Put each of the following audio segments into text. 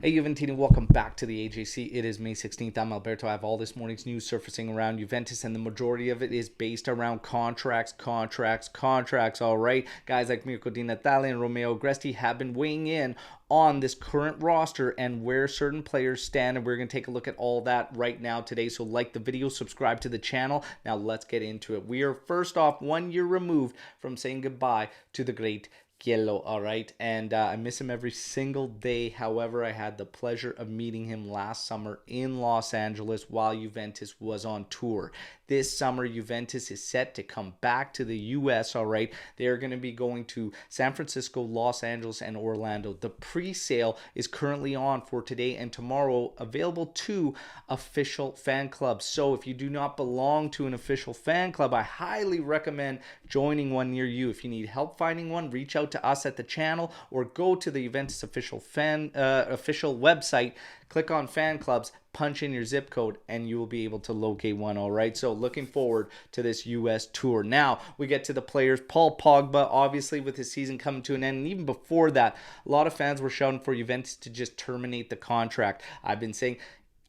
Hey Juventini, welcome back to the AJC. It is May 16th. I'm Alberto. I have all this morning's news surfacing around Juventus, and the majority of it is based around contracts. All right, guys like Mirko Di Natale and Romeo Agresti have been weighing in on this current roster and where certain players stand, and we're going to take a look at all that right now today. So like the video, subscribe to the channel. Now let's get into it. We are first off 1 year removed from saying goodbye to the great Kielo, all right, and I miss him every single day. However, I had the pleasure of meeting him last summer in Los Angeles while Juventus was on tour. This summer, Juventus is set to come back to the U.S., all right. They're going to be going to San Francisco, Los Angeles, and Orlando. The pre-sale is currently on for today and tomorrow, available to official fan clubs. So if you do not belong to an official fan club, I highly recommend joining one near you. If you need help finding one, reach out to us at the channel or go to the Juventus official website, click on fan clubs, punch in your zip code, and you will be able to locate one. All right, so looking forward to this U.S. tour. Now we get to the players. Paul Pogba, obviously with his season coming to an end, and even before that, a lot of fans were shouting for Juventus to just terminate the contract. I've been saying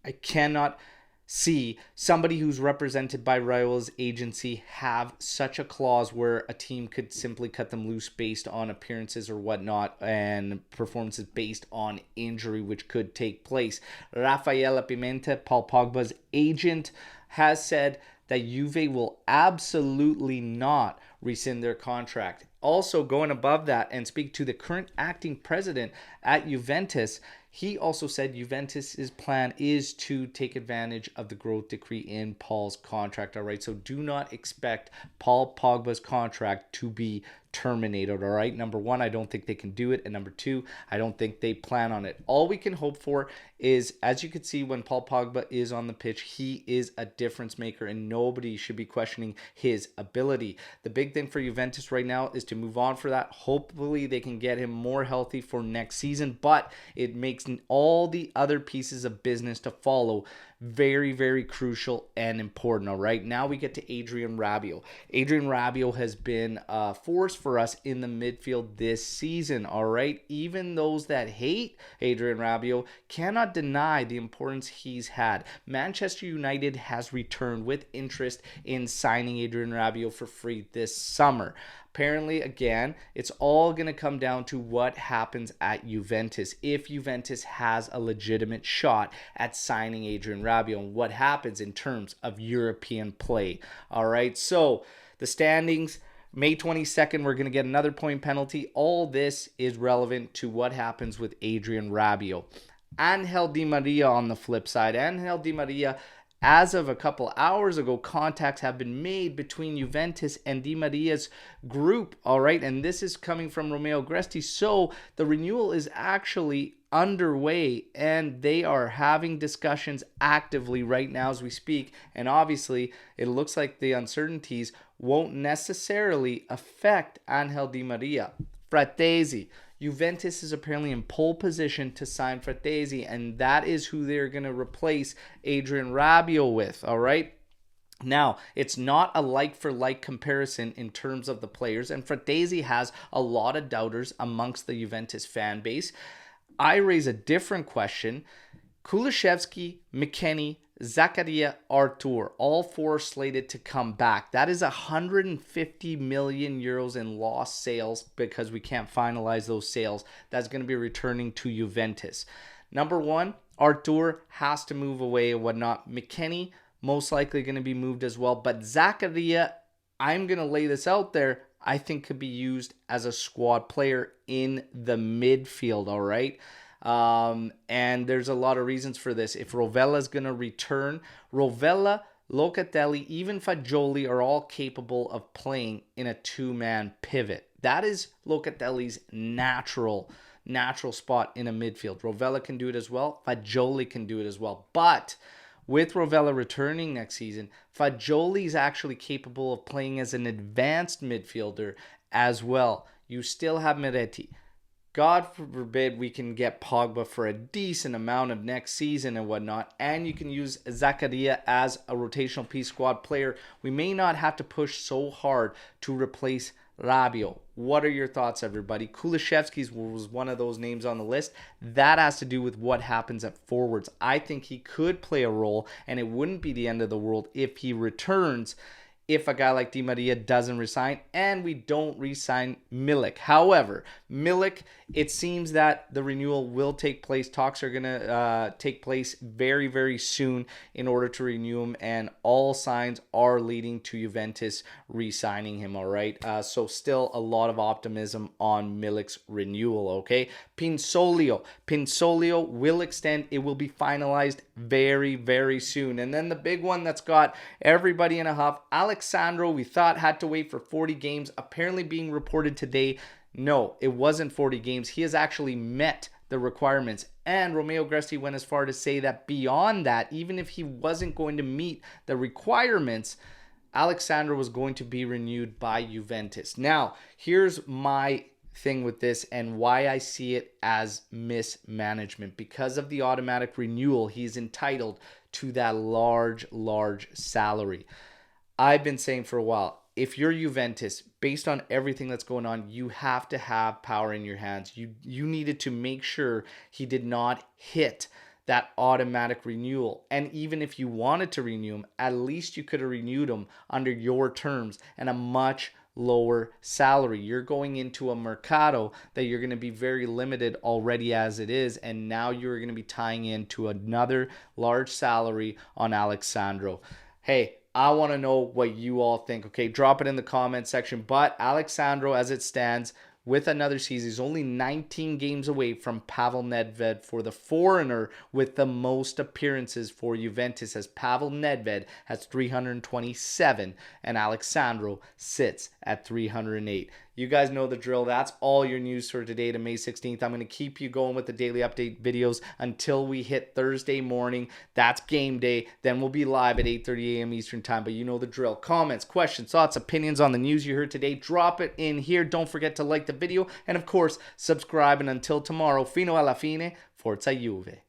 I cannot see somebody who's represented by Raul's agency have such a clause where a team could simply cut them loose based on appearances or whatnot and performances based on injury, which could take place. Raffaella Pimenta, Paul Pogba's agent, has said that Juve will absolutely not rescind their contract. Also, going above that and speak to the current acting president at Juventus, he also said Juventus's plan is to take advantage of the growth decree in Paul's contract. All right, so do not expect Paul Pogba's contract to be terminated. All right, number one, I don't think they can do it, and number two, I don't think they plan on it. All we can hope for is, as you can see, when Paul Pogba is on the pitch, he is a difference maker, and nobody should be questioning his ability. The big thing for Juventus right now is to move on for that. Hopefully they can get him more healthy for next season, but it makes all the other pieces of business to follow very, very crucial and important. All right, now we get to Adrien Rabiot. Adrien Rabiot has been a force for us in the midfield this season. All right, even those that hate Adrien Rabiot cannot deny the importance he's had. Manchester United has returned with interest in signing Adrien Rabiot for free this summer. Apparently, again, it's all going to come down to what happens at Juventus. If Juventus has a legitimate shot at signing Adrien Rabiot and what happens in terms of European play. All right, so the standings, May 22nd, we're going to get another point penalty. All this is relevant to what happens with Adrien Rabiot. Angel Di Maria on the flip side. Angel Di Maria, as of a couple hours ago, contacts have been made between Juventus and Di Maria's group, all right? And this is coming from Romeo Agresti. So the renewal is actually underway, and they are having discussions actively right now as we speak. And obviously, it looks like the uncertainties won't necessarily affect Angel Di Maria. Fratesi. Juventus is apparently in pole position to sign Fratesi, and that is who they're going to replace Adrien Rabiot with, all right? Now, it's not a like-for-like comparison in terms of the players, and Fratesi has a lot of doubters amongst the Juventus fan base. I raise a different question. Kulusevski, McKennie, Zakaria, Artur, all four slated to come back. That is 150 million euros in lost sales because we can't finalize those sales. That's going to be returning to Juventus. Number one, Artur has to move away and whatnot. McKennie most likely going to be moved as well. But Zakaria, I'm going to lay this out there, I think could be used as a squad player in the midfield, all right? And there's a lot of reasons for this. If Rovella is going to return, Rovella, Locatelli, even Fagioli are all capable of playing in a two-man pivot. That is Locatelli's natural spot in a midfield. Rovella can do it as well. Fagioli can do it as well. But with Rovella returning next season, Fagioli is actually capable of playing as an advanced midfielder as well. You still have Miretti. God forbid we can get Pogba for a decent amount of next season and whatnot, and you can use Zakaria as a rotational piece squad player. We may not have to push so hard to replace Rabiot. What are your thoughts, everybody? Kulishevsky's was one of those names on the list. That has to do with what happens at forwards. I think he could play a role, and it wouldn't be the end of the world if he returns, if a guy like Di Maria doesn't resign, and we don't resign Milik. However, Milik, it seems that the renewal will take place. Talks are going to take place very, very soon in order to renew him, and all signs are leading to Juventus re-signing him, all right? So still a lot of optimism on Milik's renewal, okay? Pinsolio will extend. It will be finalized very, very soon. And then the big one that's got everybody in a huff, Sandro, we thought had to wait for 40 games, apparently being reported today. No, it wasn't 40 games. He has actually met the requirements. And Romeo Gresti went as far to say that beyond that, even if he wasn't going to meet the requirements, Sandro was going to be renewed by Juventus. Now, here's my thing with this and why I see it as mismanagement. Because of the automatic renewal, he's entitled to that large salary. I've been saying for a while, if you're Juventus, based on everything that's going on, you have to have power in your hands. You needed to make sure he did not hit that automatic renewal. And even if you wanted to renew him, at least you could have renewed him under your terms and a much lower salary. You're going into a mercado that you're going to be very limited already as it is, and now you're going to be tying into another large salary on Sandro. Hey, I want to know what you all think. Okay, drop it in the comment section. But Sandro, as it stands, with another season, he's only 19 games away from Pavel Nedved for the foreigner with the most appearances for Juventus, as Pavel Nedved has 327 and Sandro sits at 308. You guys know the drill. That's all your news for today to May 16th. I'm going to keep you going with the daily update videos until we hit Thursday morning. That's game day. Then we'll be live at 8:30 a.m. Eastern time. But you know the drill. Comments, questions, thoughts, opinions on the news you heard today, drop it in here. Don't forget to like the video. And of course, subscribe. And until tomorrow, fino alla fine, forza Juve.